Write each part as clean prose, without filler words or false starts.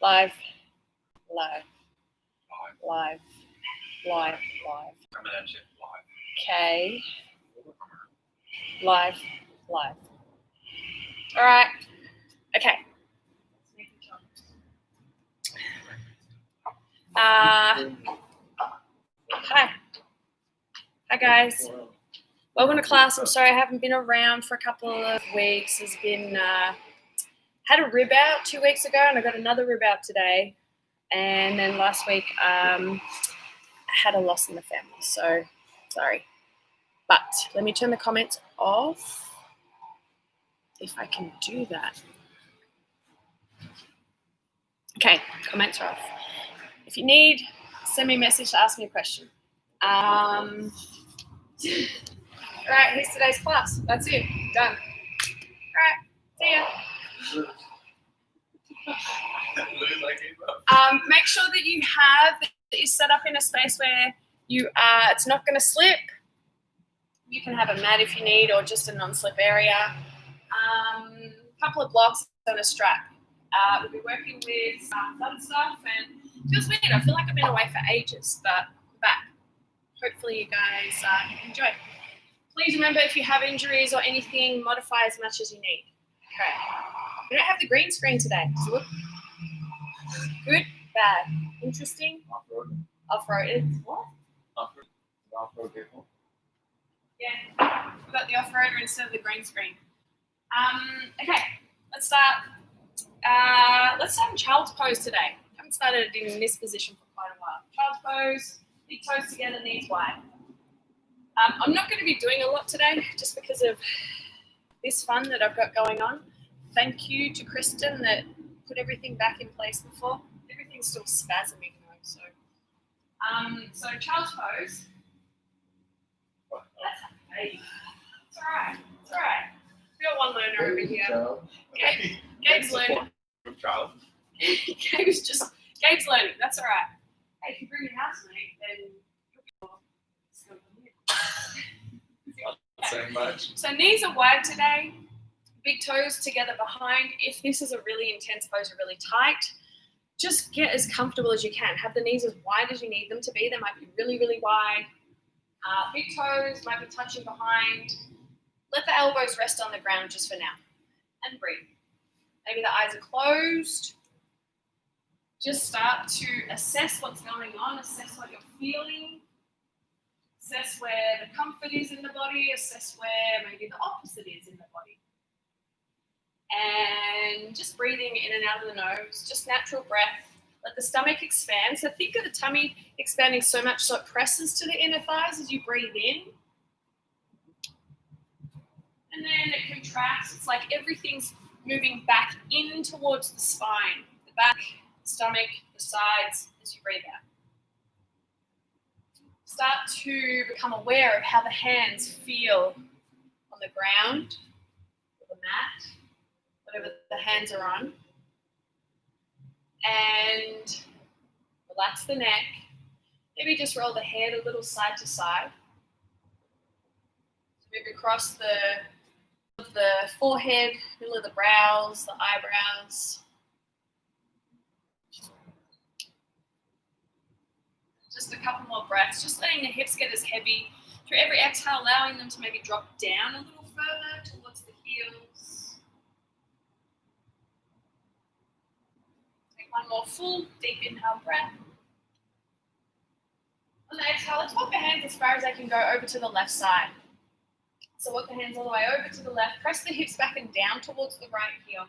Live. Coming at you live. Okay. Live. All right. Okay. Hi guys. Welcome to class. I'm sorry I haven't been around for a couple of weeks. There's been had a rib out 2 weeks ago, and I got another rib out today. And then last week I had a loss in the family, so sorry. But let me turn the comments off if I can do that. Okay, comments are off. If you need, send me a message to ask me a question. All right, here's today's class. That's it. Done. All right, see ya. Make sure that you're set up in a space where it's not going to slip. You can have a mat if you need, or just a non-slip area. A couple of blocks and a strap. We'll be working with fun stuff, and it feels weird. I feel like I've been away for ages, but I'm back. Hopefully you guys enjoy. Please remember, if you have injuries or anything, modify as much as you need. Okay. We don't have the green screen today. Does it look good? Bad? Interesting? Off-road. What? Off-road vehicle. Yeah. We've got the off-roader instead of the green screen. Okay. Let's start. Let's start in child's pose today. Haven't started in this position for quite a while. Child's pose, big toes together, knees wide. I'm not going to be doing a lot today just because of this fun that I've got going on. Thank you to Kristen that put everything back in place before. Everything's still spasming though, so. So child's pose. That's okay. It's alright. We got one learner over here. Gabe's learning. Gabe's learning. That's all right. Hey, if you bring your housemate, then So much. So knees are wide today. Big toes together behind. If this is a really intense pose or really tight, just get as comfortable as you can. Have the knees as wide as you need them to be. They might be really, really wide. Big toes might be touching behind. Let the elbows rest on the ground just for now. And breathe. Maybe the eyes are closed. Just start to assess what's going on, assess what you're feeling, assess where the comfort is in the body, assess where maybe the opposite is in the body. And just breathing in and out of the nose, just natural breath. Let the stomach expand. So think of the tummy expanding so much so it presses to the inner thighs as you breathe in. And then it contracts. It's like everything's moving back in towards the spine, the back, the stomach, the sides as you breathe out. Start to become aware of how the hands feel on the ground, or the mat, whatever the hands are on. And relax the neck. Maybe just roll the head a little side to side. So maybe across the forehead, middle of the brows, the eyebrows. Just a couple more breaths, just letting the hips get as heavy. Through every exhale, allowing them to maybe drop down a little further towards the heels. Take one more full, deep inhale breath. On the exhale, let's walk the hands as far as they can go over to the left side. So walk the hands all the way over to the left. Press the hips back and down towards the right heel.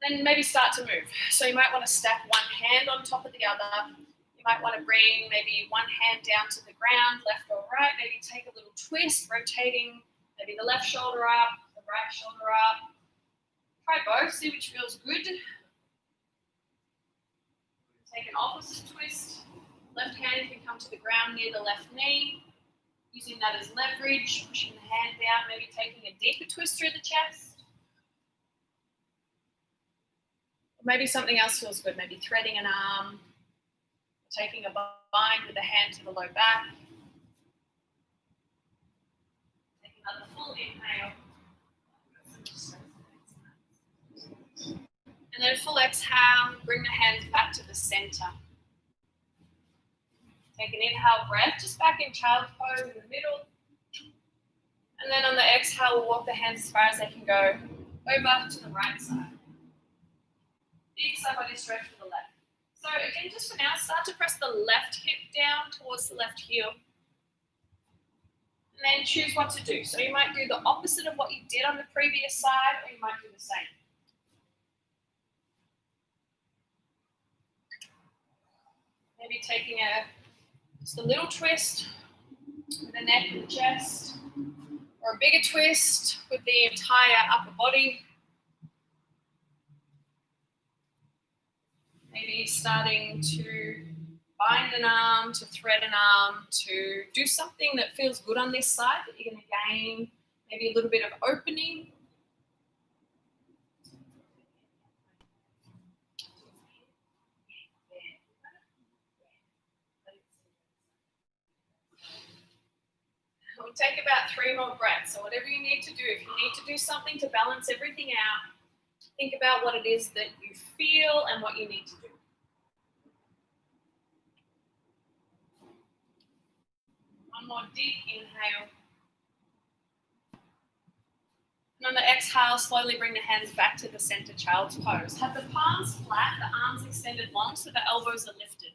Then maybe start to move. So you might want to stack one hand on top of the other. You might want to bring maybe one hand down to the ground, left or right. Maybe take a little twist, rotating maybe the left shoulder up, the right shoulder up. Try both, see which feels good. Take an opposite twist. Left hand can come to the ground near the left knee. Using that as leverage, pushing the hand down, maybe taking a deeper twist through the chest. Or maybe something else feels good, maybe threading an arm, taking a bind with the hand to the low back. Take another full inhale. And then full exhale, bring the hands back to the center. Take an inhale breath, just back in child's pose in the middle. And then on the exhale, we'll walk the hands as far as they can go over to the right side. Big side body stretch to the left. So again, just for now, start to press the left hip down towards the left heel. And then choose what to do. So you might do the opposite of what you did on the previous side, or you might do the same. Maybe taking just a little twist with the neck and the chest, or a bigger twist with the entire upper body. Maybe starting to bind an arm, to thread an arm, to do something that feels good on this side that you're going to gain maybe a little bit of opening. We'll take about 3 more breaths. So whatever you need to do, if you need to do something to balance everything out, think about what it is that you feel and what you need to do. One more deep inhale. And on the exhale, slowly bring the hands back to the center, child's pose. Have the palms flat, the arms extended long so the elbows are lifted.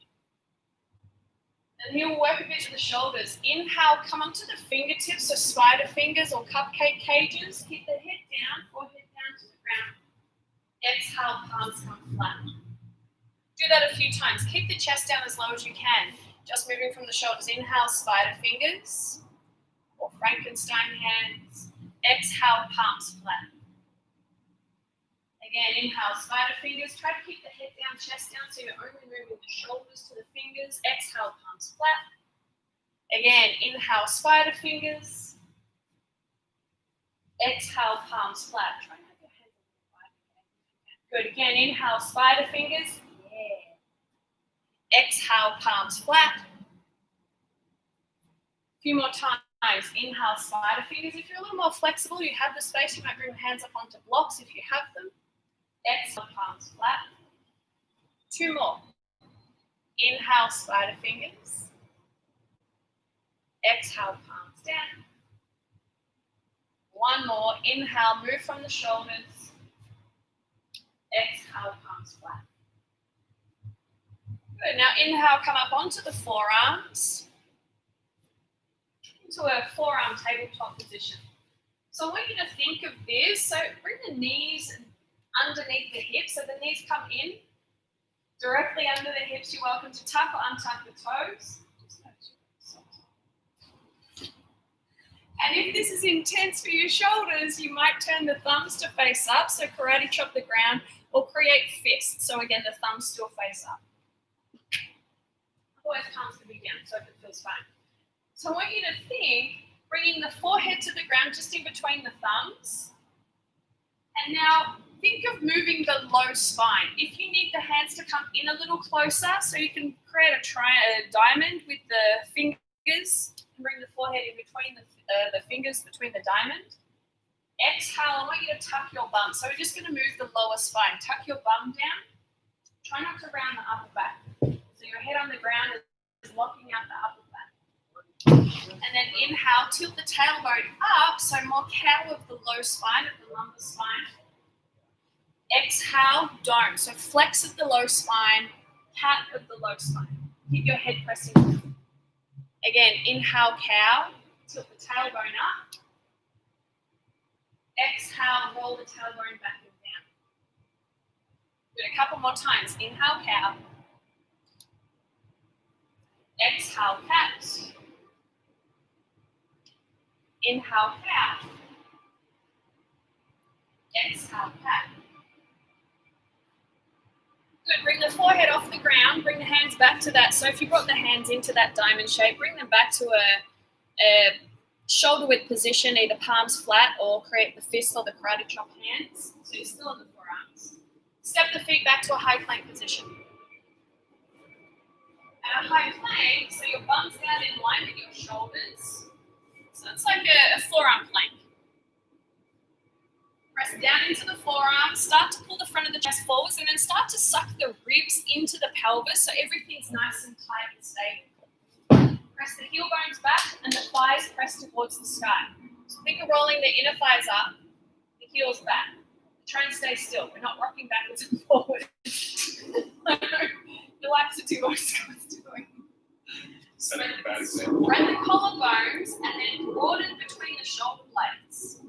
And here we'll work a bit to the shoulders. Inhale, come onto the fingertips, so spider fingers or cupcake cages. Keep the head down, forehead down to the ground. Exhale, palms come flat. Do that a few times. Keep the chest down as low as you can. Just moving from the shoulders. Inhale, spider fingers or Frankenstein hands. Exhale, palms flat. Again, inhale, spider fingers. Try to keep the head down, chest down, so you're only moving the shoulders to the fingers. Exhale, palms flat. Again, inhale, spider fingers. Exhale, palms flat. Try and have your hands on the wide. Good. Again, inhale, spider fingers. Yeah. Exhale, palms flat. A few more times. Inhale, spider fingers. If you're a little more flexible, you have the space, you might bring the hands up onto blocks if you have them. Exhale, palms flat. 2 more. Inhale, spider fingers. Exhale, palms down. 1 more. Inhale, move from the shoulders. Exhale, palms flat. Good. Now inhale, come up onto the forearms. Into a forearm tabletop position. So I want you to think of this. So bring the knees underneath the hips. So the knees come in directly under the hips. You're welcome to tuck or untuck the toes. And if this is intense for your shoulders, you might turn the thumbs to face up. So karate chop the ground or create fists. So again, the thumbs still face up. Otherwise, palms can be down, so if it feels fine. So I want you to think, bringing the forehead to the ground just in between the thumbs. And now think of moving the low spine. If you need the hands to come in a little closer, so you can create a diamond with the fingers and bring the forehead in between the fingers between the diamond. Exhale, I want you to tuck your bum. So we're just going to move the lower spine. Tuck your bum down. Try not to round the upper back. So your head on the ground is locking out the upper back. And then inhale, tilt the tailbone up, so more cow of the low spine, of the lumbar spine. Exhale, dome. So flex of the low spine, cat of the low spine. Keep your head pressing down. Again, inhale, cow, tilt the tailbone up. Exhale, roll the tailbone back and down. Do it a couple more times. Inhale, cow. Exhale, cat. Inhale, cow. Exhale, cat. Good. Bring the forehead off the ground. Bring the hands back to that. So if you brought the hands into that diamond shape, bring them back to a shoulder width position, either palms flat or create the fist or the karate chop hands. So you're still on the forearms. Step the feet back to a high plank position. At a high plank, so your bum's down in line with your shoulders. So it's like a forearm plank. Press down into the forearm, start to pull the front of the chest forwards, and then start to suck the ribs into the pelvis so everything's nice and tight and stable. Press the heel bones back and the thighs press towards the sky. So think of rolling the inner thighs up, the heels back. Try and stay still. We're not rocking backwards and forwards. You like to do what Scott's doing. Spread the collarbones and then broaden between the shoulder blades.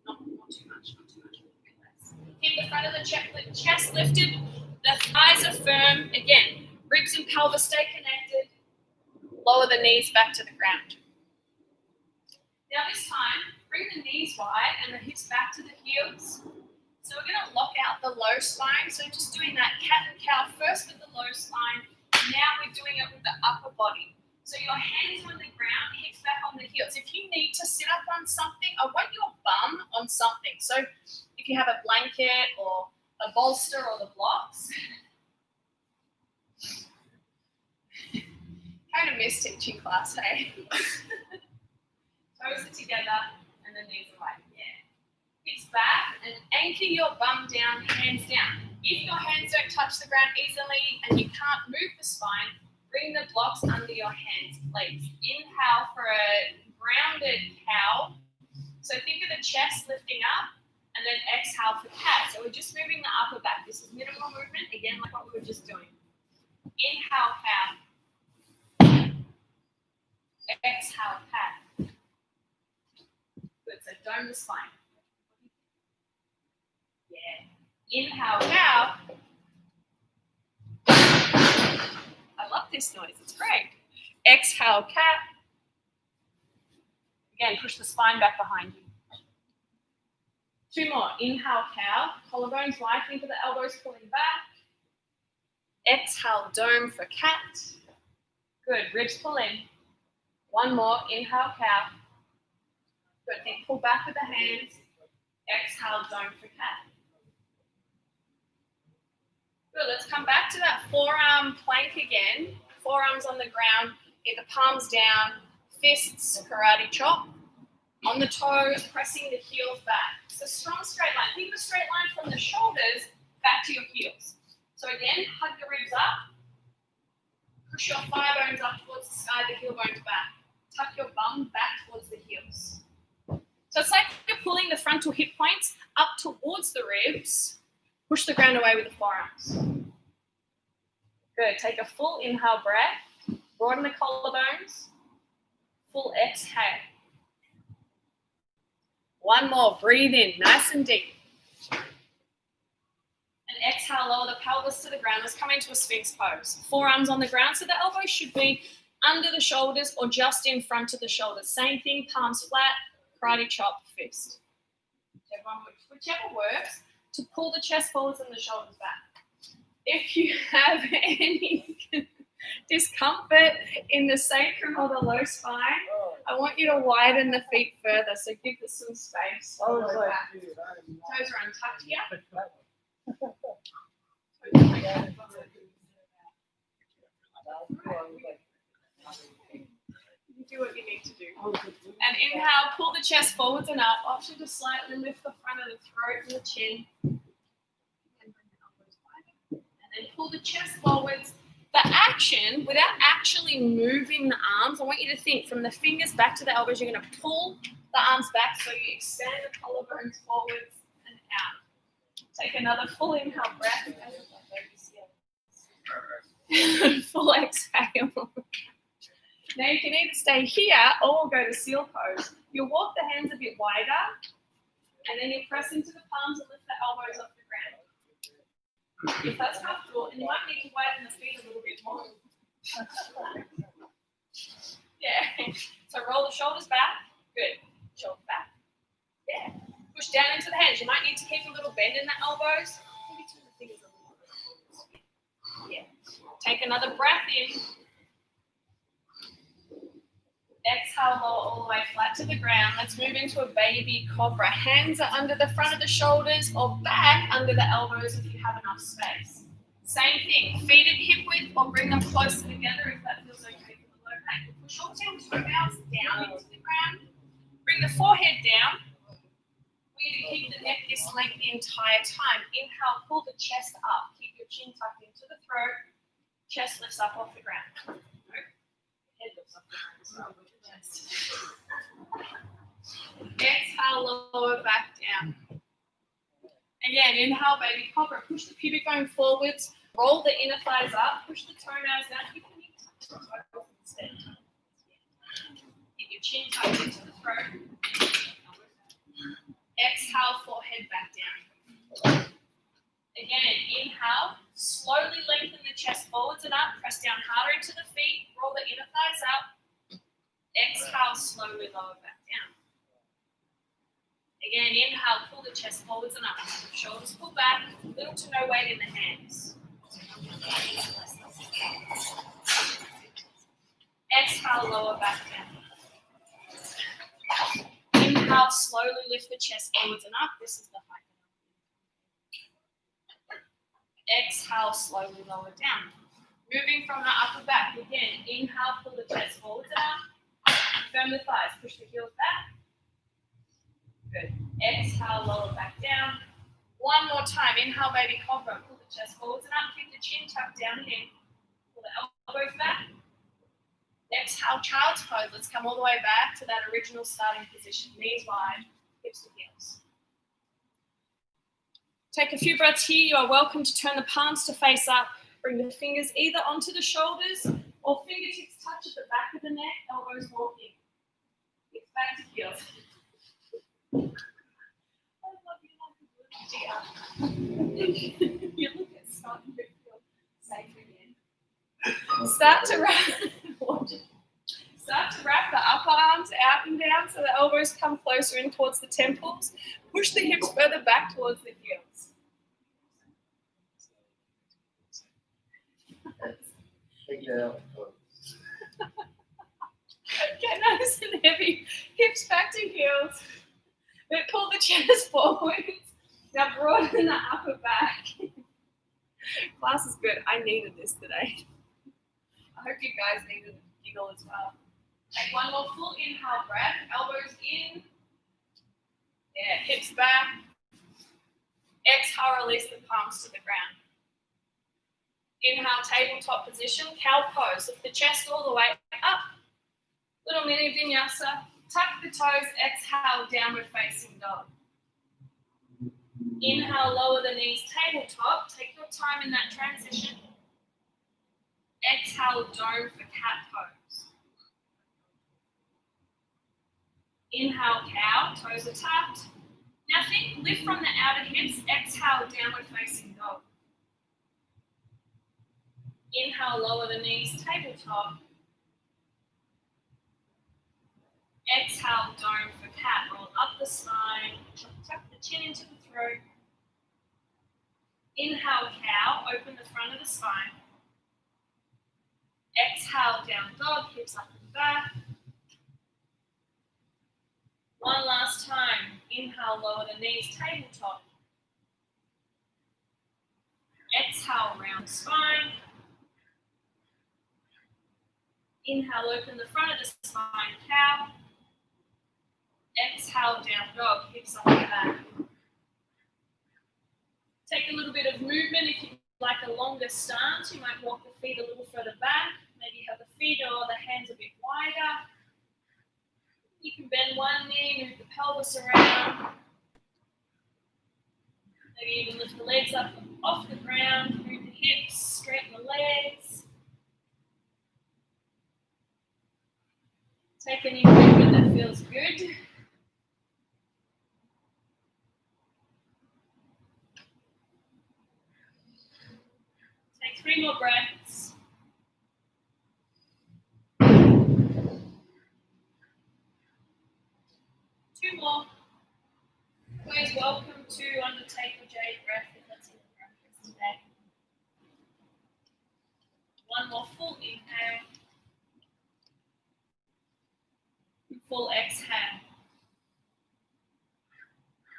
Not too much, not too much. Keep the front of the chest lifted. The thighs are firm. Again, ribs and pelvis stay connected. Lower the knees back to the ground. Now this time, bring the knees wide and the hips back to the heels. So we're going to lock out the low spine. So just doing that cat and cow first with the low spine. Now we're doing it with the upper body. So your hands are on the ground, hips back on the heels. If you need to sit up on something, I want your bum on something. So if you have a blanket or a bolster or the blocks. Kind of miss teaching class, hey? Toes are together and the knees are right. Yeah. Hips back and anchor your bum down, hands down. If your hands don't touch the ground easily and you can't move the spine, bring the blocks under your hands, please. Inhale for a grounded cow. So think of the chest lifting up and then exhale for cat. So we're just moving the upper back. This is minimal movement, again, like what we were just doing. Inhale, cow. Exhale, cat. Good, so dome the spine. Yeah. Inhale, cow. I love this noise, it's great. Exhale, cat. Again, push the spine back behind you. Two more. Inhale, cow. Collarbones wide, think of the elbows pulling back. Exhale, dome for cat. Good, ribs pull in. One more. Inhale, cow. Good, then pull back with the hands. Exhale, dome for cat. Good, let's come back to that forearm plank again. Forearms on the ground, get the palms down, fists, karate chop. On the toes, pressing the heels back. So strong straight line. Think of a straight line from the shoulders back to your heels. So again, hug the ribs up. Push your thigh bones up towards the sky, the heel bones back. Tuck your bum back towards the heels. So it's like you're pulling the frontal hip points up towards the ribs. Push the ground away with the forearms. Good. Take a full inhale breath. Broaden the collarbones. Full exhale. One more. Breathe in. Nice and deep. And exhale. Lower the pelvis to the ground. Let's come into a Sphinx pose. Forearms on the ground. So the elbows should be under the shoulders or just in front of the shoulders. Same thing. Palms flat. Karate chop. Fist. Whichever works. To pull the chest forwards and the shoulders back. If you have any discomfort in the sacrum or the low spine, I want you to widen the feet further, so give this some space. Toes are untucked here. You do what you need to do. And inhale, pull the chest forwards and up. Option to slightly lift the front of the throat and the chin. And pull the chest forwards. The action, without actually moving the arms, I want you to think from the fingers back to the elbows, you're going to pull the arms back so you expand the collarbones forwards and out. Take another full inhale breath. Full exhale. Now you can either stay here or go to seal pose. You'll walk the hands a bit wider and then you press into the palms and lift the elbows off the ground. If that's comfortable, and you might need to widen the feet a little bit more. Yeah. So roll the shoulders back. Good. Shoulders back. Yeah. Push down into the hands. You might need to keep a little bend in the elbows. Maybe turn the fingers a little bit. Yeah. Take another breath in. Exhale, lower all the way flat to the ground. Let's move into a baby cobra. Hands are under the front of the shoulders or back under the elbows if you have enough space. Same thing, feet at hip width or bring them closer together if that feels okay for the low back. Push your 10 toe bounce down into the ground. Bring the forehead down. We're going to keep the neck this length the entire time. Inhale, pull the chest up. Keep your chin tucked into the throat. Chest lifts up off the ground. Head lifts up the ground. Exhale, lower back down. Again, inhale, baby cobra. Push the pubic bone forwards. Roll the inner thighs up. Push the toenails down. Keep the knee tucked into the toes instead. Keep your chin tucked into the throat. Exhale, forehead back down. Again, inhale. Slowly lengthen the chest forwards and up. Press down harder into the feet. Roll the inner thighs up. Exhale, slowly lower back down. Again, inhale, pull the chest forwards and up. Shoulders pull back, little to no weight in the hands. Exhale, lower back down. Inhale, slowly lift the chest forwards and up. This is the height. Exhale, slowly lower down. Moving from the upper back. Again, inhale, pull the chest forwards and up. Firm the thighs, push the heels back. Good. Exhale, lower back down. One more time. Inhale, baby cobra. Pull the chest forwards and up. Keep the chin tucked down in. Pull the elbows back. Exhale, child's pose. Let's come all the way back to that original starting position. Knees wide, hips to heels. Take a few breaths here. You are welcome to turn the palms to face up. Bring the fingers either onto the shoulders or fingertips touch at the back of the neck, elbows walking. Hips back to heels. You look at starting to feel safe again. Start to wrap the upper arms out and down so the elbows come closer in towards the temples. Push the hips further back towards the heels. Take that out. Get nice and heavy. Hips back to heels. Then pull the chest forward. Now broaden the upper back. Class is good. I needed this today. I hope you guys needed a giggle as well. Take one more full inhale breath. Elbows in. Yeah, hips back. Exhale, release the palms to the ground. Inhale, tabletop position, cow pose. Lift the chest all the way up. Little mini vinyasa. Tuck the toes. Exhale, downward facing dog. Inhale, lower the knees, tabletop. Take your time in that transition. Exhale, dome for cat pose. Inhale, cow, toes are tucked. Now think, lift from the outer hips. Exhale, downward facing dog. Inhale, lower the knees, tabletop. Exhale, dome for cat. Roll up the spine. Tuck the chin into the throat. Inhale, cow. Open the front of the spine. Exhale, down dog. Hips up and back. One last time. Inhale, lower the knees, tabletop. Exhale, round spine. Inhale, open the front of the spine, cow. Exhale, down dog, hips up and back. Take a little bit of movement. If you like a longer stance, you might walk the feet a little further back. Maybe have the feet or the hands a bit wider. You can bend one knee, move the pelvis around. Maybe even lift the legs up off the ground, move the hips, straighten the legs. Take any movement that feels good. Take 3 more breaths. Two more. Always welcome to undertake your jade breath if that's in the practice today. One more full inhale. Full exhale.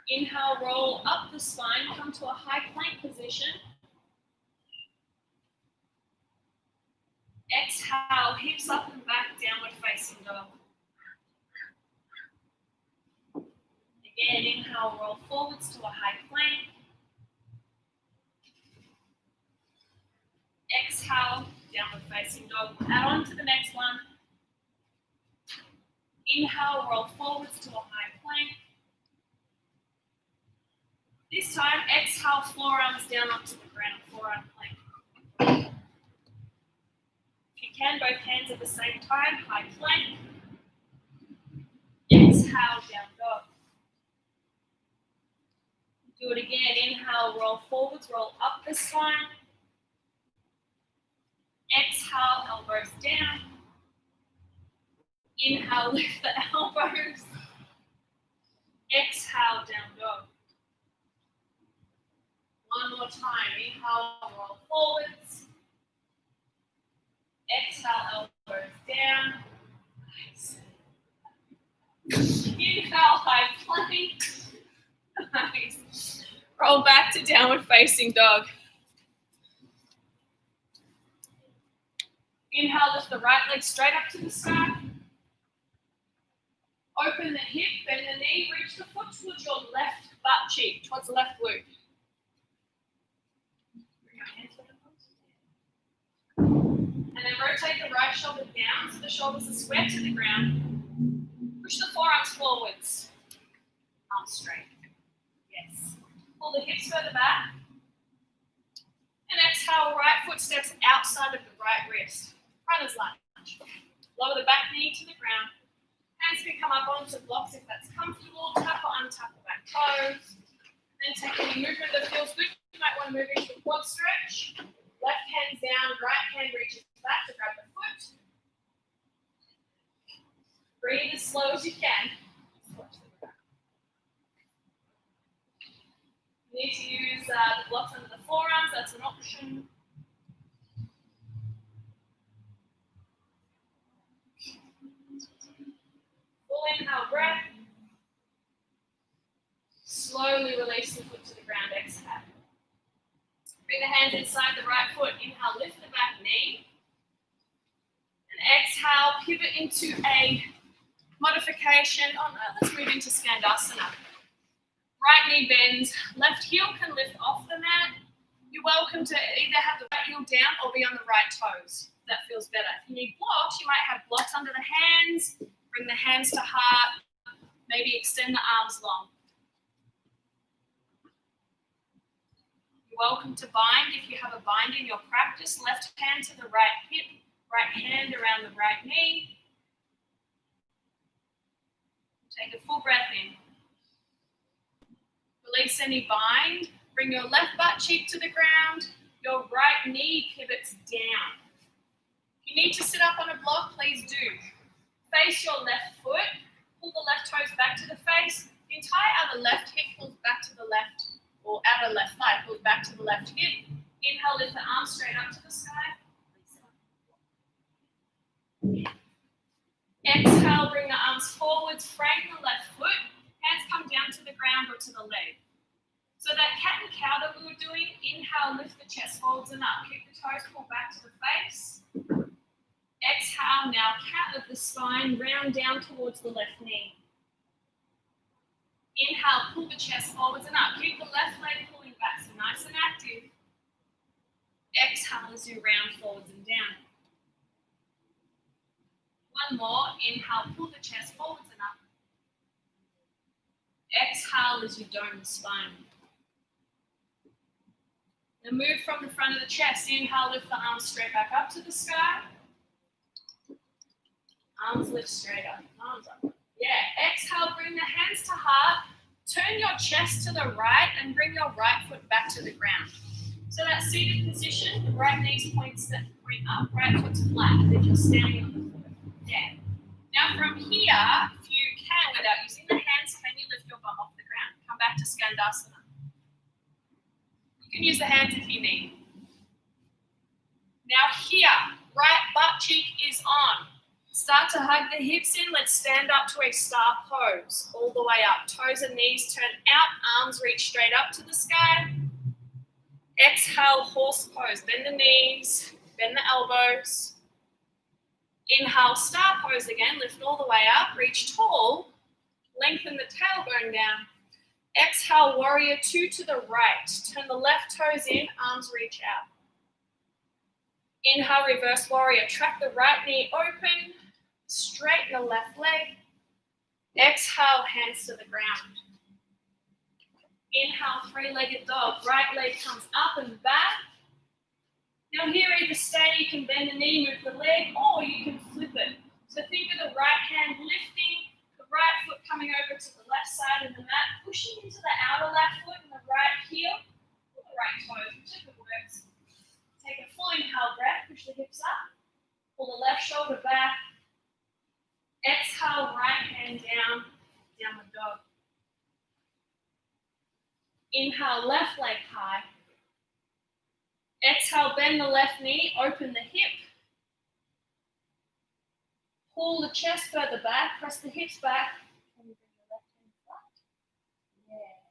Inhale, roll up the spine, come to a high plank position. Exhale, hips up and back, downward facing dog. Again, inhale, roll forwards to a high plank. Exhale, downward facing dog. Add on to the next one. Inhale, roll forwards to a high plank. This time, exhale, forearms down onto the ground, forearm plank. If you can, both hands at the same time, high plank. Exhale, down dog. Do it again. Inhale, roll forwards, roll up the spine. Exhale, elbows down. Inhale, lift the elbows. Exhale, down dog. One more time. Inhale, roll forwards. Exhale, elbows down. Nice. Inhale, high plank. Nice. Roll back to downward facing dog. Inhale, lift the right leg straight up to the sky. Open the hip, bend the knee, reach the foot towards your left butt cheek, towards the left glute. Bring your hands to the front. And then rotate the right shoulder down so the shoulders are square to the ground. Push the forearms forwards. Arms straight. Yes. Pull the hips further back. And exhale, right foot steps outside of the right wrist. Runner's lunge. Lower the back knee to the ground. Hands can come up onto blocks if that's comfortable. Tap or untap the back toes. Then take any movement that feels good. You might want to move into a quad stretch. Left hand down, right hand reaches back to grab the foot. Breathe as slow as you can. You need to use the blocks under the forearms, that's an option. Full inhale, breath. Slowly release the foot to the ground, exhale. Bring the hands inside the right foot. Inhale, lift the back knee. And exhale, pivot into a modification. Oh no, let's move into Skandasana. Right knee bends, left heel can lift off the mat. You're welcome to either have the right heel down or be on the right toes. That feels better. If you need blocks, you might have blocks under the hands. Bring the hands to heart. Maybe extend the arms long. You're welcome to bind if you have a bind in your practice. Left hand to the right hip, right hand around the right knee. Take a full breath in. Release any bind. Bring your left butt cheek to the ground. Your right knee pivots down. If you need to sit up on a block, please do. Face your left foot. Pull the left toes back to the face. The entire outer left hip pulls back to the left, or outer left thigh pulls back to the left hip. Inhale, lift the arms straight up to the sky. Exhale, bring the arms forwards, frame the left foot. Hands come down to the ground or to the leg. So that cat and cow that we were doing, inhale, lift the chest, folds and up. Keep the toes pulled back to the face. Exhale, now cat of the spine, round down towards the left knee. Inhale, pull the chest forwards and up. Keep the left leg pulling back, so nice and active. Exhale as you round forwards and down. One more, inhale, pull the chest forwards and up. Exhale as you dome the spine. Now move from the front of the chest. Inhale, lift the arms straight back up to the sky. Arms lift straight up, arms up. Yeah, exhale, bring the hands to heart. Turn your chest to the right and bring your right foot back to the ground. So that seated position, the right knees point up, right foot's flat as if you're standing on the foot. Yeah. Now from here, if you can, without using the hands, can you lift your bum off the ground? Come back to Skandasana. You can use the hands if you need. Now here, right butt cheek is on. Start to hug the hips in. Let's stand up to a star pose. All the way up. Toes and knees turn out. Arms reach straight up to the sky. Exhale, horse pose. Bend the knees. Bend the elbows. Inhale, star pose again. Lift all the way up. Reach tall. Lengthen the tailbone down. Exhale, warrior two to the right. Turn the left toes in, arms reach out. Inhale, reverse warrior. Track the right knee open. Straighten the left leg. Exhale, hands to the ground. Inhale, three-legged dog. Right leg comes up and back. Now here, either stay, you can bend the knee, move the leg, or you can flip it. So think of the right hand lifting, the right foot coming over to the left side of the mat, pushing into the outer left foot and the right heel, or the right toes, whichever works. Take a full inhale breath, push the hips up, pull the left shoulder back. Exhale, right hand down, downward dog. Inhale, left leg high. Exhale, bend the left knee, open the hip. Pull the chest further back, press the hips back. And bring the left hand flat. Yeah.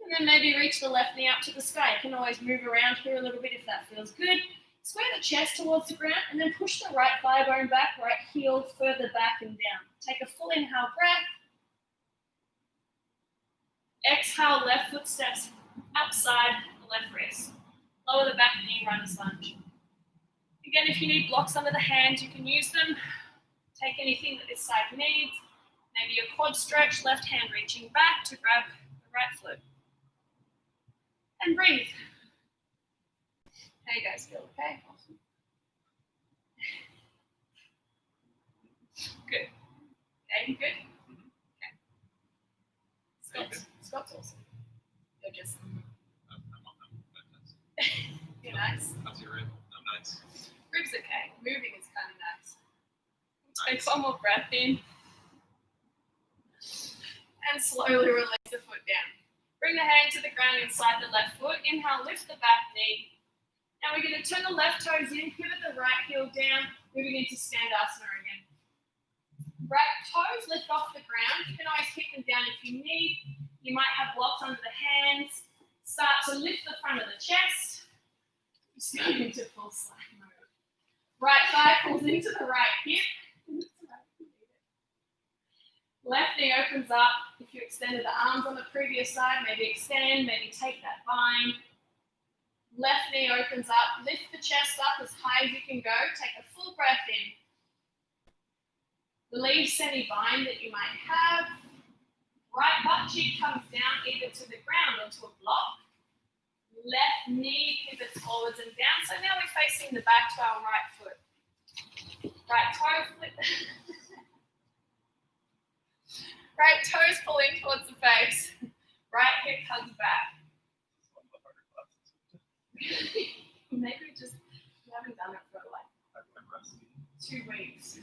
And then maybe reach the left knee up to the sky. You can always move around here a little bit if that feels good. Square the chest towards the ground and then push the right thigh bone back, right heel further back and down. Take a full inhale breath. Exhale, left foot steps outside the left wrist. Lower the back knee, runner's lunge. Again, if you need blocks under the hands, you can use them. Take anything that this side needs. Maybe a quad stretch, left hand reaching back to grab the right foot. And breathe. How you guys feel, okay? Awesome. Good. Okay, you good? Okay. Scott's awesome. You're just... You're nice. How's your rib? I'm nice. Rib's okay. Moving is kind of nice. Take one more breath in. And slowly release the foot down. Bring the hand to the ground inside the left foot. Inhale, lift the back knee. Now we're going to turn the left toes in, pivot the right heel down, moving into Standasana again. Right toes lift off the ground. You can always kick them down if you need. You might have blocks under the hands. Start to lift the front of the chest. Just going into full slack mode. Right thigh pulls into the right hip. Left knee opens up. If you extended the arms on the previous side, maybe extend, maybe take that bind. Left knee opens up. Lift the chest up as high as you can go. Take a full breath in. Release any bind that you might have. Right butt cheek comes down either to the ground or to a block. Left knee pivots forwards and down. So now we're facing the back to our right foot. Right toe flip. Right toes pull in towards the face. Right hip hugs back. Maybe just you haven't done it for like 2 weeks.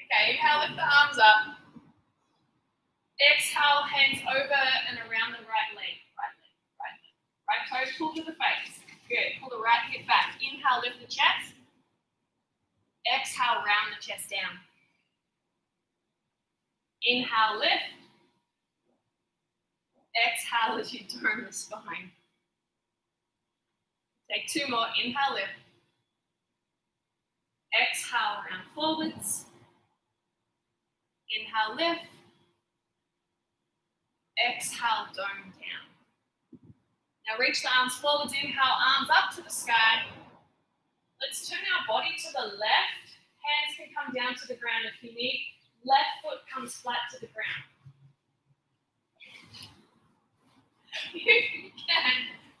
Okay, inhale, lift the arms up. Exhale, hands over and around the right leg. Right toes pull to the face. Good. Pull the right hip back. Inhale, lift the chest. Exhale, round the chest down. Inhale, lift. Exhale as you dome the spine. Take 2 more. Inhale, lift. Exhale, round forwards. Inhale, lift. Exhale, dome down. Now reach the arms forwards. Inhale, arms up to the sky. Let's turn our body to the left. Hands can come down to the ground if you need. Left foot comes flat to the ground. If you can,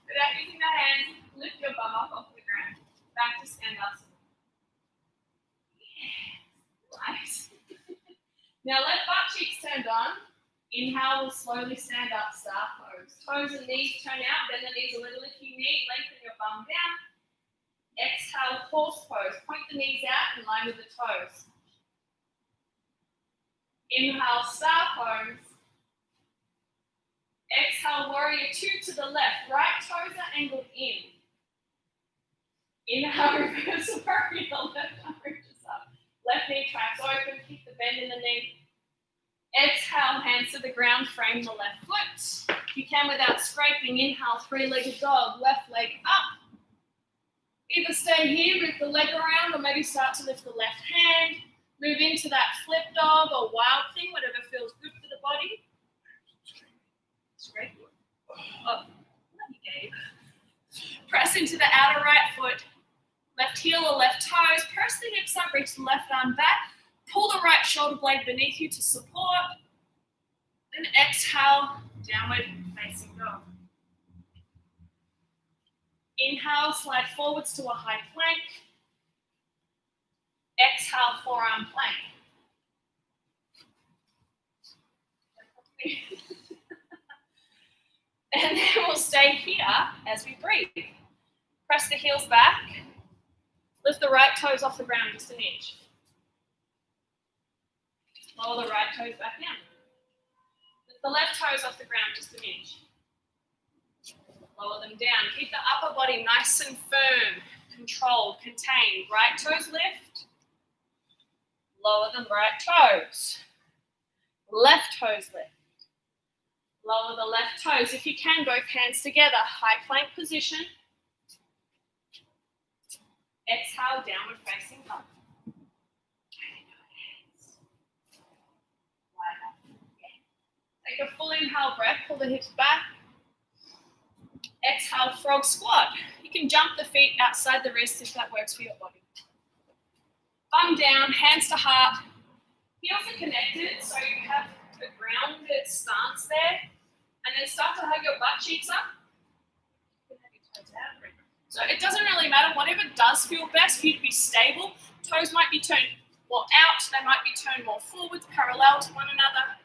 without using the hands, lift your bum up off the ground. Back to Standasana. Yes. Nice. Now left butt cheeks turned on. Inhale, we'll slowly stand up, star pose. Toes and knees turn out, bend the knees a little if you need. Lengthen your bum down. Exhale, horse pose. Point the knees out in line with the toes. Inhale, star pose. Exhale, warrior two to the left. Right toes are angled in. Inhale, reverse warrior. Left arm reaches up. Left knee tracks open. Keep the bend in the knee. Exhale, hands to the ground. Frame the left foot. If you can without scraping, inhale, three-legged dog. Left leg up. Either stay here, move the leg around, or maybe start to lift the left hand. Move into that flip dog or wild thing, whatever feels good for the body. Straight. Oh, you Gabe. Press into the outer right foot. Left heel or left toes. Press the hips up, reach the left arm back. Pull the right shoulder blade beneath you to support. Then exhale, downward facing dog. Inhale, slide forwards to a high plank. Exhale, forearm plank. And then we'll stay here as we breathe. Press the heels back. Lift the right toes off the ground just an inch. Lower the right toes back down. Lift the left toes off the ground just an inch. Lower them down. Keep the upper body nice and firm, controlled, contained. Right toes lift. Lower the right toes. Left toes lift. Lower the left toes. If you can, both hands together. High plank position. Exhale, downward facing dog. Take a full inhale breath. Pull the hips back. Exhale, frog squat. You can jump the feet outside the wrists if that works for your body. Bum down, hands to heart. Heels are connected, so you have a grounded stance there. And then start to hug your butt cheeks up. You can have your toes out. So it doesn't really matter. Whatever does feel best for you to be stable. Toes might be turned more out. They might be turned more forwards, parallel to one another.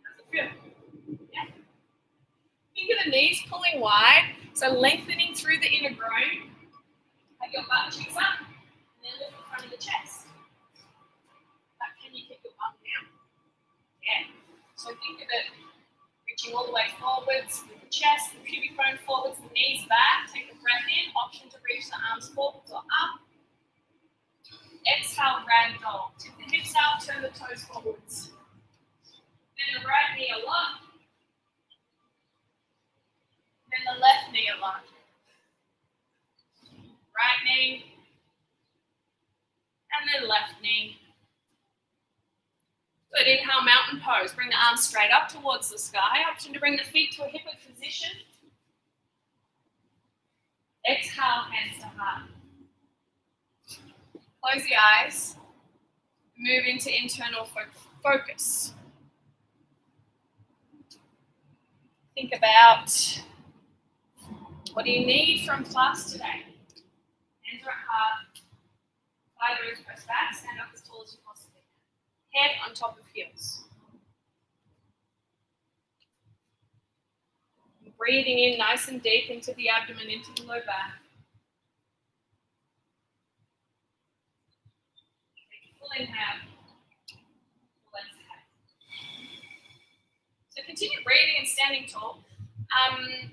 How's it feel? Yeah. Think of the knees pulling wide. So lengthening through the inner groin. Hug your butt cheeks up. And then lift the front of the chest. But can you keep your bum down? Yeah. So think of it reaching all the way forwards with the chest, the pubic bone forwards, the knees back. Take a breath in. Option to reach the arms forwards or up. Exhale, ragdoll. Tip the hips out, turn the toes forwards. Then the right knee a lot. Then the left knee a lot. Right knee. And then left knee. Good, inhale, mountain pose. Bring the arms straight up towards the sky. Option to bring the feet to a hip width position. Exhale, hands to heart. Close the eyes. Move into internal focus. Think about what do you need from class today? Hands are at heart. Thigh bones press back. Stand up as tall as you possibly can. Head on top of heels. Breathing in nice and deep into the abdomen, into the low back. Take a full inhale. Full exhale. So continue breathing and standing tall. I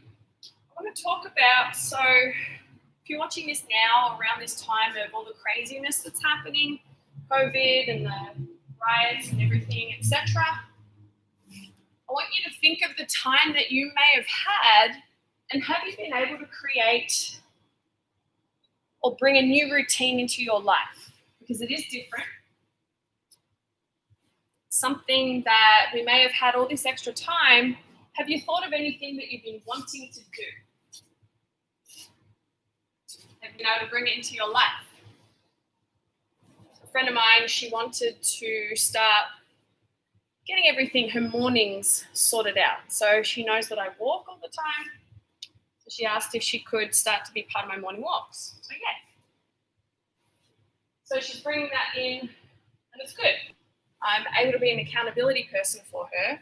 want to talk about, so if you're watching this now around this time of all the craziness that's happening, COVID and the riots and everything, etc., I want you to think of the time that you may have had and have you been able to create or bring a new routine into your life? Because it is different. Something that we may have had all this extra time. Have you thought of anything that you've been wanting to do? Have you been able to bring it into your life? A friend of mine, she wanted to start getting everything, her mornings sorted out. So she knows that I walk all the time. So she asked if she could start to be part of my morning walks. So yeah. So she's bringing that in, and it's good. I'm able to be an accountability person for her.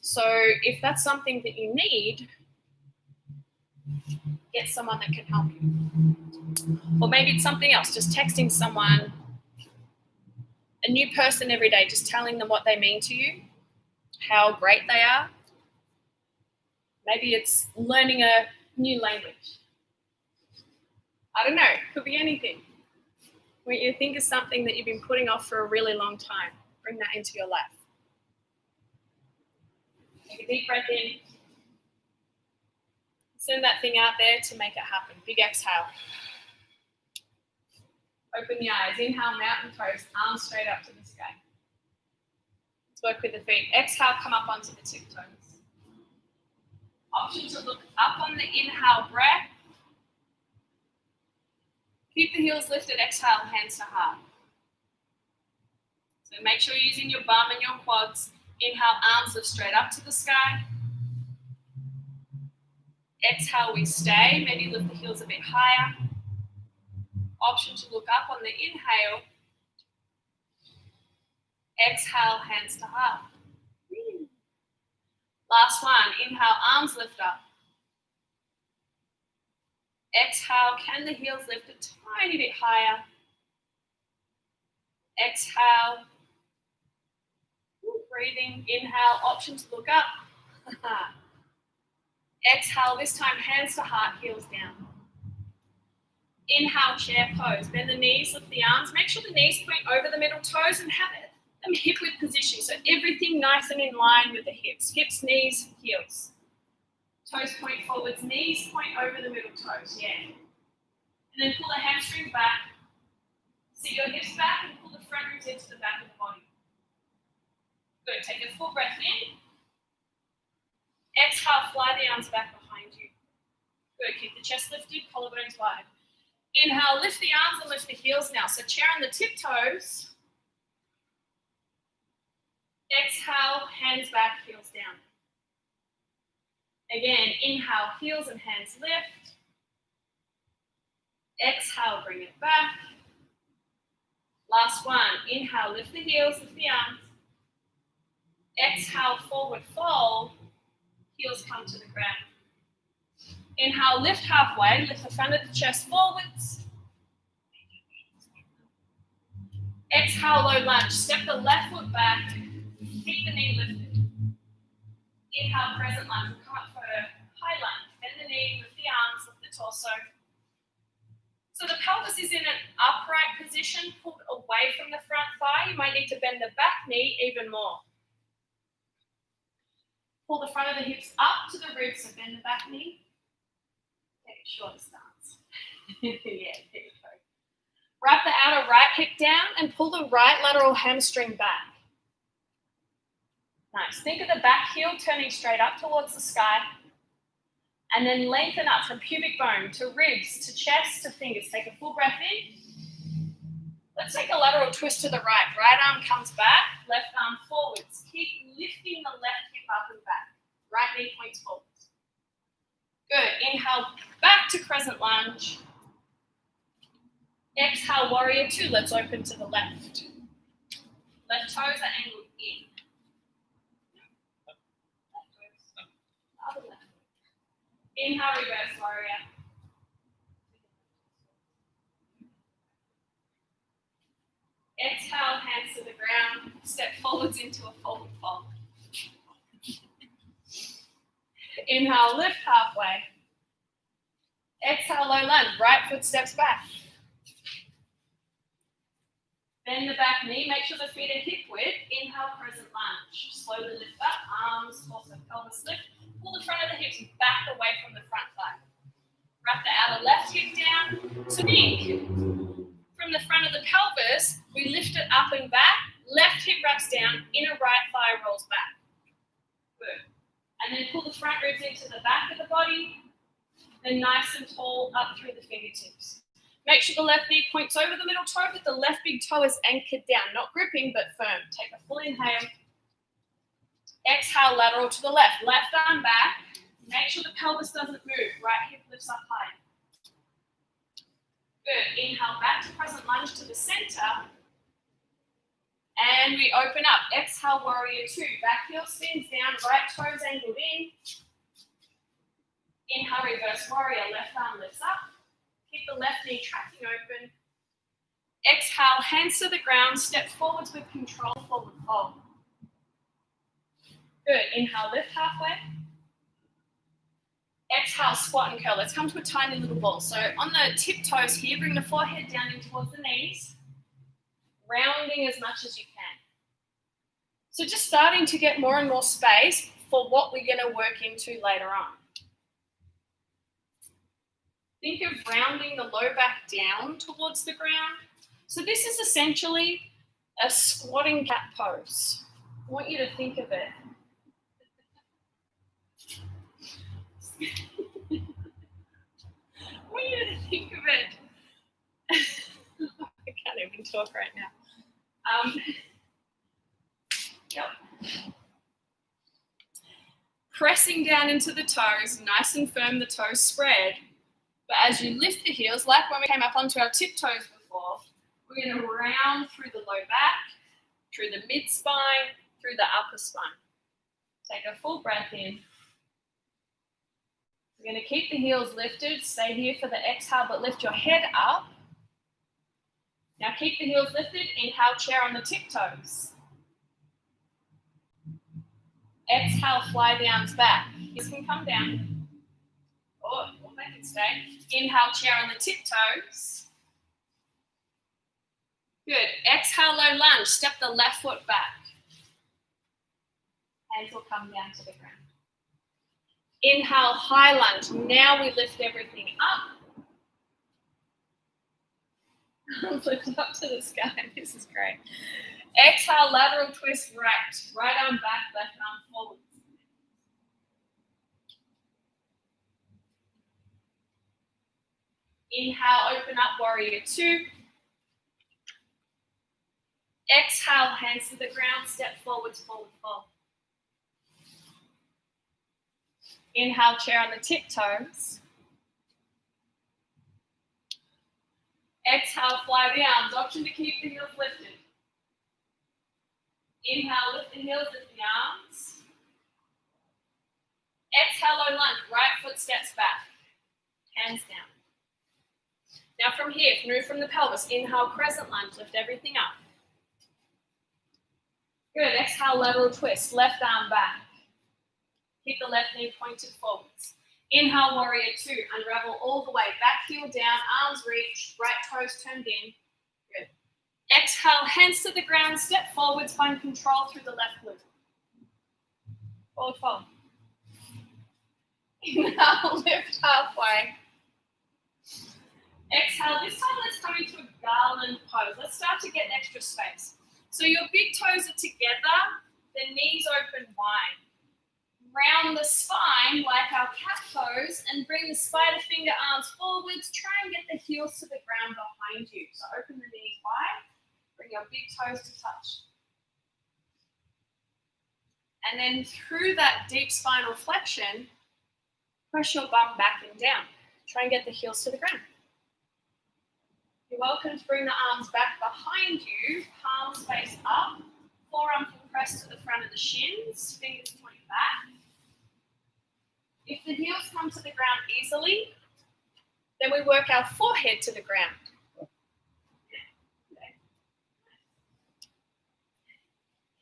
So if that's something that you need, get someone that can help you. Or maybe it's something else, just texting someone, a new person every day, just telling them what they mean to you, how great they are. Maybe it's learning a new language. I don't know, could be anything. What you think is something that you've been putting off for a really long time, bring that into your life. Take a deep breath in. Send that thing out there to make it happen. Big exhale. Open the eyes. Inhale, mountain pose, arms straight up to the sky. Let's work with the feet. Exhale, come up onto the tiptoes. Option to look up on the inhale breath. Keep the heels lifted, exhale, hands to heart. So make sure you're using your bum and your quads. Inhale, arms lift straight up to the sky. Exhale, we stay. Maybe lift the heels a bit higher. Option to look up on the inhale. Exhale, hands to heart. Last one. Inhale, arms lift up. Exhale, can the heels lift a tiny bit higher? Exhale. Breathing. Inhale, option to look up. Exhale, this time hands to heart, heels down. Inhale, chair pose. Bend the knees, lift the arms. Make sure the knees point over the middle toes and have them hip width position. So everything nice and in line with the hips. Hips, knees, heels. Toes point forwards, knees point over the middle toes. Yeah. And then pull the hamstrings back. Sit your hips back and pull the front ribs into the back of the body. Good. Take a full breath in. Exhale, fly the arms back behind you. Good. Keep the chest lifted, collarbones wide. Inhale, lift the arms and lift the heels now. So chair on the tiptoes. Exhale, hands back, heels down. Again, inhale, heels and hands lift. Exhale, bring it back. Last one. Inhale, lift the heels, lift the arms. Exhale, forward fold. Heels come to the ground. Inhale, lift halfway, lift the front of the chest forwards. Exhale, low lunge. Step the left foot back. Keep the knee lifted. Inhale, crescent lunge. We'll come up for a high lunge. Bend the knee, lift the arms, lift the torso. So the pelvis is in an upright position, pulled away from the front thigh. You might need to bend the back knee even more. Pull the front of the hips up to the ribs, so bend the back knee. Take a shorter stance. Yeah, there you go. Wrap the outer right hip down and pull the right lateral hamstring back. Nice. Think of the back heel turning straight up towards the sky. And then lengthen up from pubic bone to ribs, to chest, to fingers. Take a full breath in. Let's take a lateral twist to the right. Right arm comes back, left arm forwards. Keep lifting the left hip up and back. Right knee points forwards. Good. Inhale, back to crescent lunge. Exhale, warrior two. Let's open to the left. Left toes are angled in. Left toes. Other left. Inhale, reverse warrior. Exhale, hands to the ground. Step forwards into a forward fold. Inhale, lift halfway. Exhale, low lunge. Right foot steps back. Bend the back knee. Make sure the feet are hip width. Inhale, crescent lunge. Slowly lift up. Arms, torso, pelvis lift. Pull the front of the hips back away from the front thigh. Wrap the outer left hip down. So think, from the front of the pelvis, we lift it up and back. Left hip wraps down. Inner right thigh rolls back. Good. And then pull the front ribs into the back of the body. Then nice and tall up through the fingertips. Make sure the left knee points over the middle toe, but the left big toe is anchored down. Not gripping, but firm. Take a full inhale. Exhale, lateral to the left. Left arm back. Make sure the pelvis doesn't move. Right hip lifts up high. Good. Inhale, back to crescent lunge to the center. And we open up. Exhale, warrior two. Back heel spins down. Right toes angled in. Inhale, reverse warrior. Left arm lifts up. Keep the left knee tracking open. Exhale, hands to the ground. Step forwards with control. Forward fold. Good. Inhale, lift halfway. Exhale, squat and curl. Let's come to a tiny little ball. So on the tiptoes here, bring the forehead down in towards the knees, rounding as much as you can. So just starting to get more and more space for what we're going to work into later on. Think of rounding the low back down towards the ground. So this is essentially a squatting cat pose. I want you to think of it. I want you to think of it. I can't even talk right now. Yep. Pressing down into the toes, nice and firm, the toes spread. But as you lift the heels, like when we came up onto our tiptoes before, we're going to round through the low back, through the mid spine, through the upper spine. Take a full breath in. We're going to keep the heels lifted. Stay here for the exhale, but lift your head up. Now keep the heels lifted. Inhale, chair on the tiptoes. Exhale, fly the arms back. Heels can come down. Or they can stay. Inhale, chair on the tiptoes. Good. Exhale, low lunge. Step the left foot back. Hands will come down to the ground. Inhale, high lunge. Now we lift everything up. Lift up to the sky. This is great. Exhale, lateral twist right. Right arm back, left arm forward. Inhale, open up, warrior two. Exhale, hands to the ground, step forwards, forward fold. Inhale, chair on the tiptoes. Exhale, fly the arms. Option to keep the heels lifted. Inhale, lift the heels, lift the arms. Exhale, low lunge. Right foot steps back. Hands down. Now from here, move from the pelvis. Inhale, crescent lunge. Lift everything up. Good. Exhale, lateral twist. Left arm back. Keep the left knee pointed forwards. Inhale, warrior two. Unravel all the way. Back heel down, arms reach, right toes turned in. Good. Exhale, hands to the ground, step forwards, find control through the left glute. Forward fold. Inhale, lift halfway. Exhale, this time let's come into a garland pose. Let's start to get extra space. So your big toes are together, the knees open wide. Round the spine like our cat pose and bring the spider finger arms forwards. Try and get the heels to the ground behind you. So open the knees wide, bring your big toes to touch. And then through that deep spinal flexion, press your bum back and down. Try and get the heels to the ground. You're welcome to bring the arms back behind you, palms face up, forearm can press to the front of the shins, fingers point back. If the heels come to the ground easily, then we work our forehead to the ground.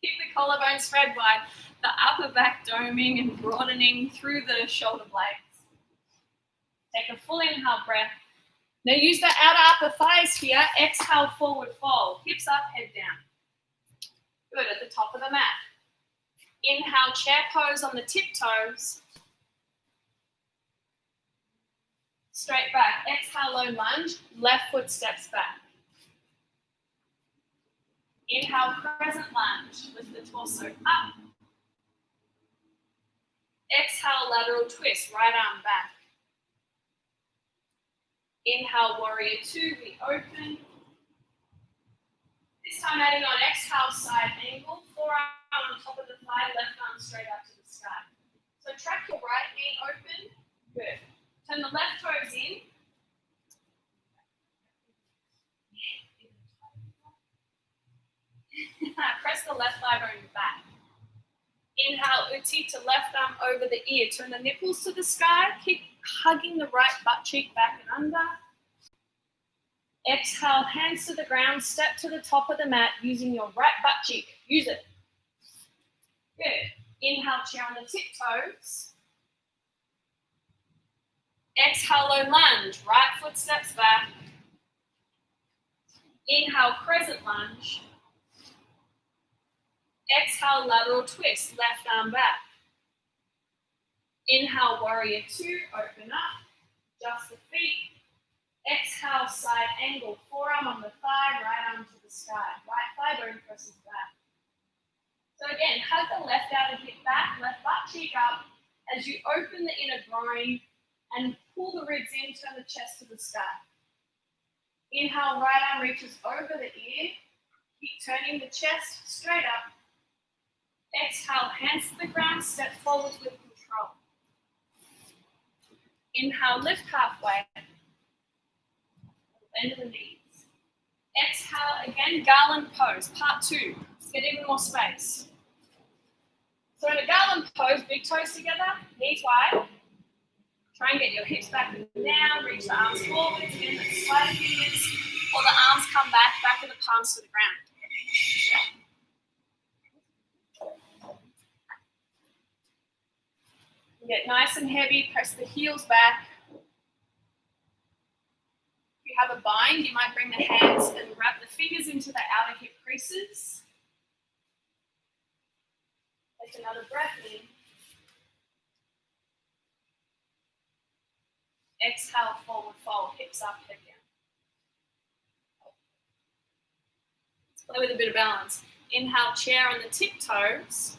Keep the collarbone spread wide, the upper back doming and broadening through the shoulder blades. Take a full inhale breath. Now use the outer upper thighs here. Exhale, forward fold. Hips up, head down. Good, at the top of the mat. Inhale, chair pose on the tiptoes. Straight back. Exhale, low lunge. Left foot steps back. Inhale, crescent lunge. Lift the torso up. Exhale, lateral twist. Right arm back. Inhale, warrior two, we open. This time adding on exhale, side angle, forearm on top of the thigh, left arm straight up to the sky. So track your right knee open, good. Turn the left toes in. Press the left thigh bone back. Inhale, uti to left arm over the ear. Turn the nipples to the sky. Keep hugging the right butt cheek back and under. Exhale, hands to the ground. Step to the top of the mat using your right butt cheek. Use it. Good. Inhale, chair on the tiptoes. Exhale, low lunge. Right foot steps back. Inhale, crescent lunge. Exhale, lateral twist, left arm back. Inhale, warrior two, open up, adjust the feet. Exhale, side angle. Forearm on the thigh, right arm to the sky. Right thigh bone presses back. So again, hug the left outer hip back, left butt cheek up as you open the inner groin and pull the ribs in, turn the chest to the sky. Inhale, right arm reaches over the ear. Keep turning the chest straight up. Exhale, hands to the ground, step forward with control. Inhale, lift halfway. Bend the knees. Exhale, again, garland pose, part 2. Let's get even more space. So in a garland pose, big toes together, knees wide. Try and get your hips back and down, reach the arms forward, again, slide fingers, or the arms come back of the palms to the ground. Get nice and heavy, press the heels back. If you have a bind, you might bring the hands and wrap the fingers into the outer hip creases. Take another breath in. Exhale, forward fold, hips up, head down. Let's play with a bit of balance. Inhale, chair on the tiptoes.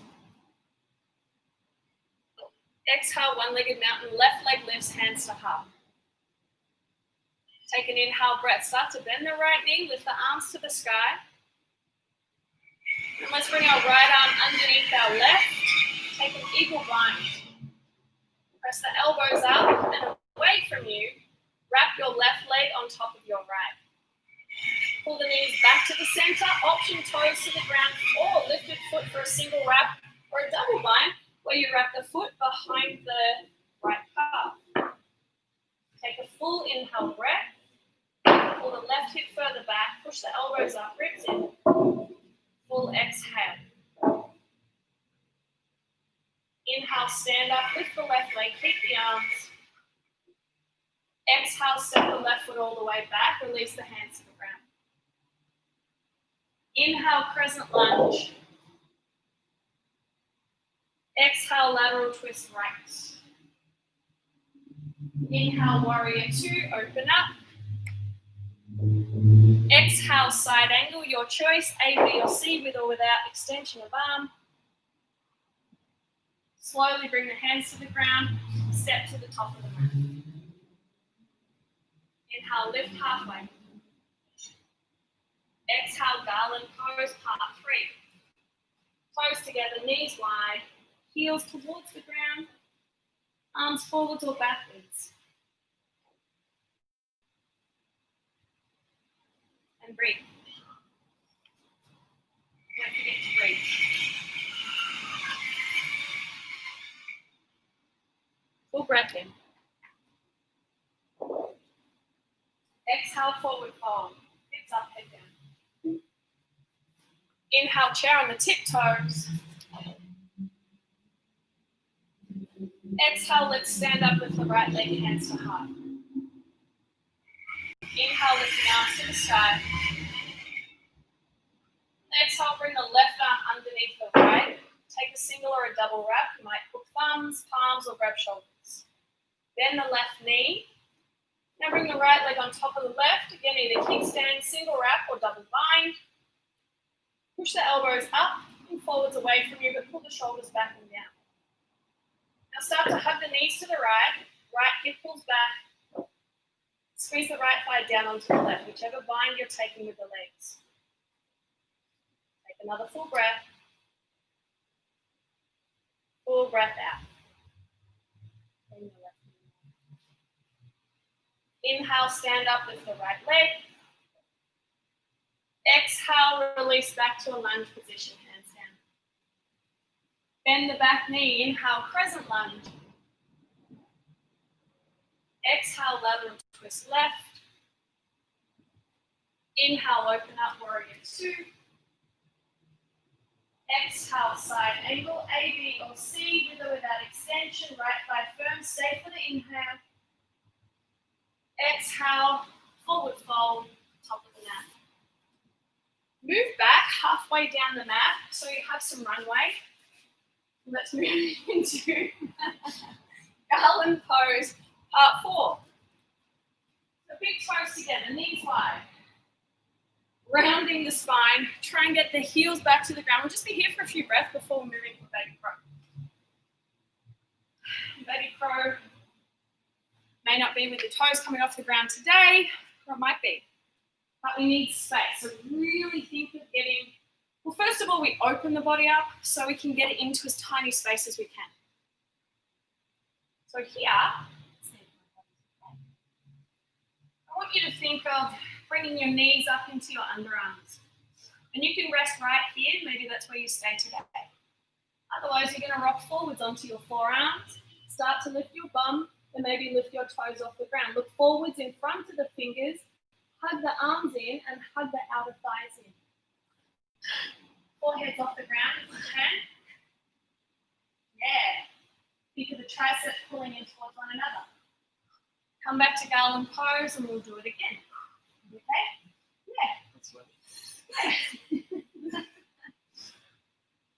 Exhale, one-legged mountain, left leg lifts, hands to heart. Take an inhale breath, start to bend the right knee, lift the arms to the sky. And let's bring our right arm underneath our left. Take an eagle bind. Press the elbows up and away from you. Wrap your left leg on top of your right. Pull the knees back to the center, option toes to the ground, or lifted foot for a single wrap or a double bind, where you wrap the foot behind the right calf. Take a full inhale breath. Pull the left hip further back. Push the elbows up, ribs in. Full exhale. Inhale, stand up, lift the left leg, keep the arms. Exhale, step the left foot all the way back. Release the hands to the ground. Inhale, crescent lunge. Exhale, lateral twist right. Inhale, warrior 2, open up. Exhale, side angle, your choice, A, B, or C, with or without extension of arm. Slowly bring the hands to the ground, step to the top of the mat. Inhale, lift halfway. Exhale, garland pose, part 3. Toes together, knees wide, heels towards the ground, arms forwards or backwards. And breathe. Don't forget to breathe. Full breath in. Exhale, forward fold. Hips up, head down. Inhale, chair on the tiptoes. Exhale, let's stand up with the right leg, hands to heart. Inhale, lift the arms to the sky. Exhale, bring the left arm underneath the right. Take a single or a double wrap. You might hook thumbs, palms, or grab shoulders. Bend the left knee. Now bring the right leg on top of the left. Again, either kickstand, single wrap, or double bind. Push the elbows up and forwards away from you, but pull the shoulders back and down. Now start to hug the knees to the right. Right hip pulls back. Squeeze the right thigh down onto the left, whichever bind you're taking with the legs. Take another full breath. Full breath out. Inhale, stand up with the right leg. Exhale, release back to a lunge position, hands down. Bend the back knee, inhale, crescent lunge. Exhale, lateral twist left. Inhale, open up, warrior 2. Exhale, side angle, A, B, or C, with or without extension. Right thigh firm, stay for the inhale. Exhale, forward fold, top of the mat. Move back halfway down the mat so you have some runway. Let's move into garland pose, part 4. So big toes together, knees wide. Rounding the spine. Try and get the heels back to the ground. We'll just be here for a few breaths before we move into baby crow. Baby crow may not be with the toes coming off the ground today, or it might be. But we need space. So really think of getting, well, first of all, we open the body up so we can get it into as tiny space as we can. So here, I want you to think of bringing your knees up into your underarms. And you can rest right here, maybe that's where you stay today. Otherwise, you're gonna rock forwards onto your forearms, start to lift your bum, and maybe lift your toes off the ground. Look forwards in front of the fingers, hug the arms in, and hug the outer thighs in. Foreheads off the ground if you can. Yeah. Think of the triceps pulling in towards one another. Come back to garland pose and we'll do it again. Okay? Yeah. That's what. Yeah.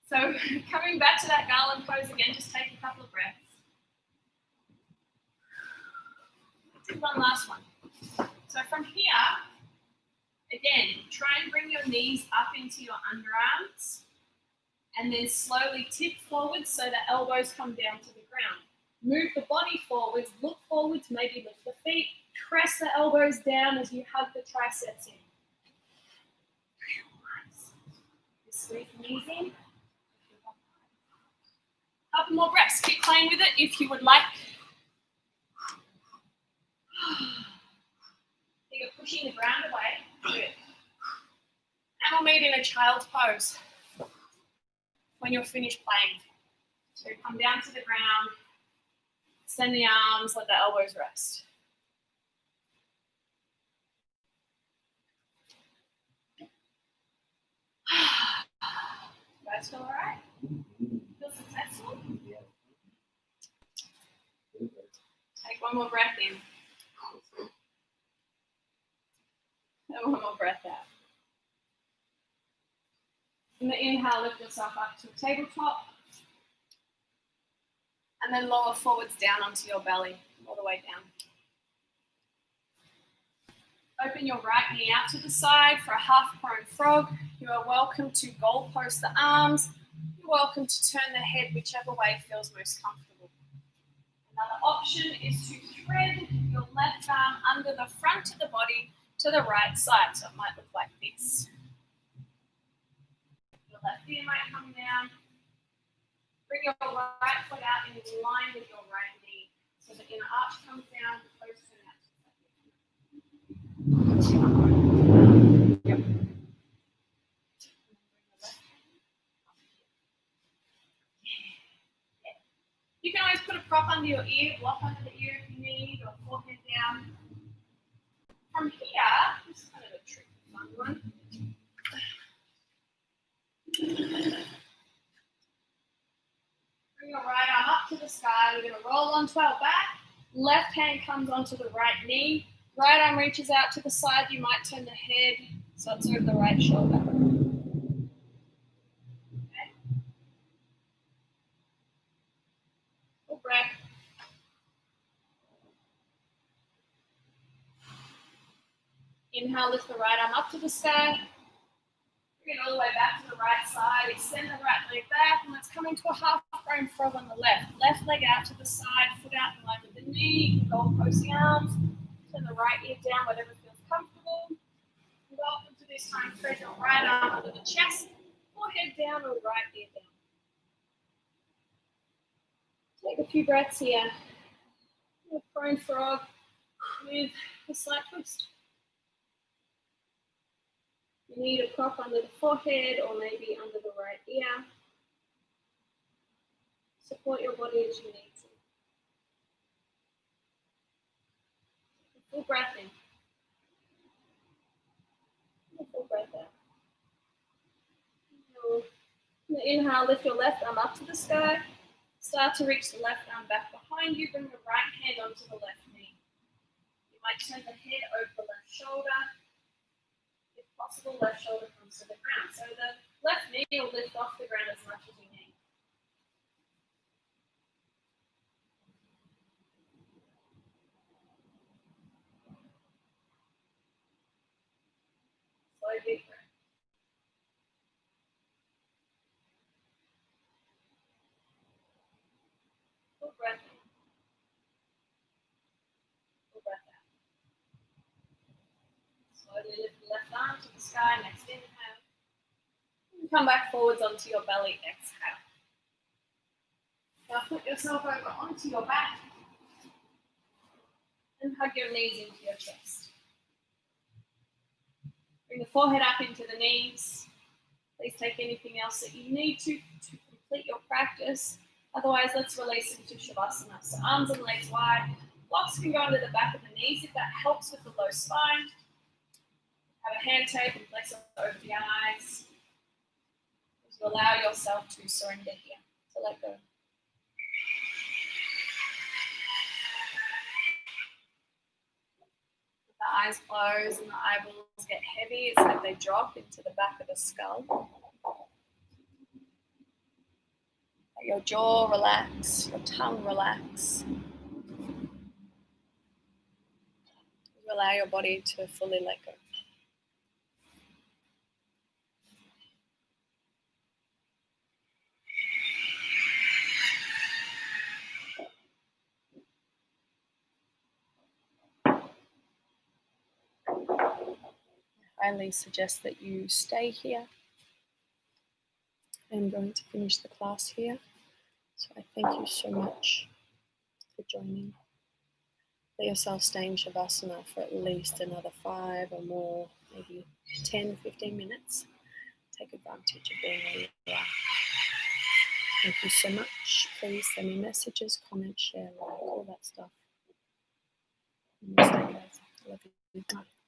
So coming back to that garland pose again, just take a couple of breaths. Let's do one last one. So from here, again, try and bring your knees up into your underarms and then slowly tip forward so the elbows come down to the ground. Move the body forwards, look forwards, maybe lift the feet, press the elbows down as you hug the triceps in. Squeeze the knees in. Couple more breaths. Keep playing with it if you would like. Think of pushing the ground away. Good. And we'll meet in a child's pose when you're finished playing. So come down to the ground, extend the arms, let the elbows rest. You guys feel all right? Feel successful? Take one more breath in. And one more breath out. In the inhale, lift yourself up to a tabletop. And then lower forwards down onto your belly, all the way down. Open your right knee out to the side for a half prone frog. You are welcome to goalpost the arms. You're welcome to turn the head whichever way feels most comfortable. Another option is to thread your left arm under the front of the body to the right side. So it might look like this. Your left ear might come down. Bring your right foot out in line with your right knee. So the inner arch comes down, the toes turn out to the side. Yep. You can always put a prop under your ear, block under the ear if you need, or forehead down. From here, this is kind of a tricky fun one. Bring your right arm up to the sky. We're going to roll onto our back. Left hand comes onto the right knee. Right arm reaches out to the side. You might turn the head so it's over the right shoulder. Okay. Full breath. Inhale, lift the right arm up to the sky. Bring it all the way back to the right side. Extend the right leg back, and let's come into a half prone frog on the left. Left leg out to the side, foot out in line with the knee. Goalpost the arms. Turn the right ear down, whatever feels comfortable. Welcome to this time. Thread your right arm under the chest, forehead down, or right ear down. Take a few breaths here. A prone frog with a slight twist. You need a prop under the forehead or maybe under the right ear. Support your body as you need to. Full breath in. Full breath out. Inhale, lift your left arm up to the sky. Start to reach the left arm back behind you. Bring the right hand onto the left knee. You might turn the head over the left shoulder. If possible, left shoulder comes to the ground. So the left knee will lift off the ground as much as you need. Slow deep breath. Full breath in. Full breath out. Slowly lift the left arm to the sky. Next inhale. And come back forwards onto your belly. Exhale. Now put yourself over onto your back. And hug your knees into your chest. Bring the forehead up into the knees. Please take anything else that you need to complete your practice. Otherwise, let's release into Shavasana. So arms and legs wide. Blocks can go under the back of the knees if that helps with the low spine. Have a hand tape and flex over the eyes. To allow yourself to surrender here. So let go. The eyes close and the eyeballs get heavy. It's like they drop into the back of the skull. Let your jaw relax, your tongue relax. Allow your body to fully let go. I highly suggest that you stay here. I'm going to finish the class here. So I thank you so much for joining. Let yourself stay in Shavasana for at least another 5 or more, maybe 10, 15 minutes. Take advantage of being where you are. Thank you so much. Please send me messages, comment, share, like, all that stuff. Namaste, guys. I love you. Bye.